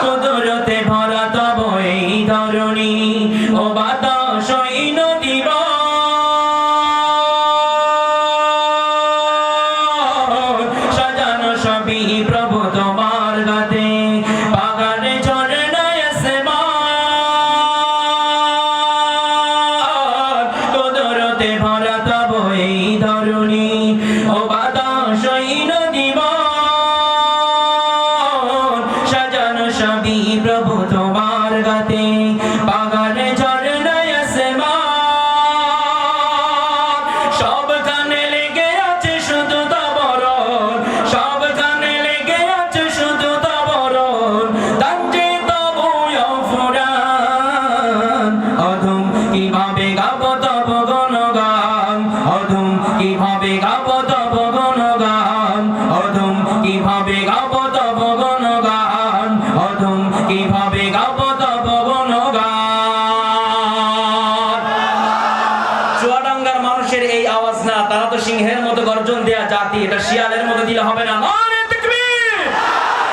কুদরতে ভরা তব এই ধরণী ও বাতাস ওই নদী সাজানো সবই প্রভু তোমার গাতে বাগানে ঝরনায় আসমান কুদরতে ভরা তব এই ধরণী ও বাতাস ওই নদী সাজানো সবই প্রভু তোমার গাতে বাগানে ঝরনায় আসমান সবখানে লেগে আছে শুধু তবরণ সবখানে লেগে আছে শুধু তবরণ তাজ্জে তবু ফুরান অধম কিভাবে গাবো তব গুণগান অধম কিভাবে গাবো তব গুণগান অধম কিভাবে গাবো তব গুণগান অধম কিভাবে গাবো তব গুণগান। চুয়াডাঙ্গার মানুষের এই আওয়াজ না, তারা তো সিংহের মতো গর্জন দেয়া জাতি, এটা শিয়ালের মতো দিলে হবে না।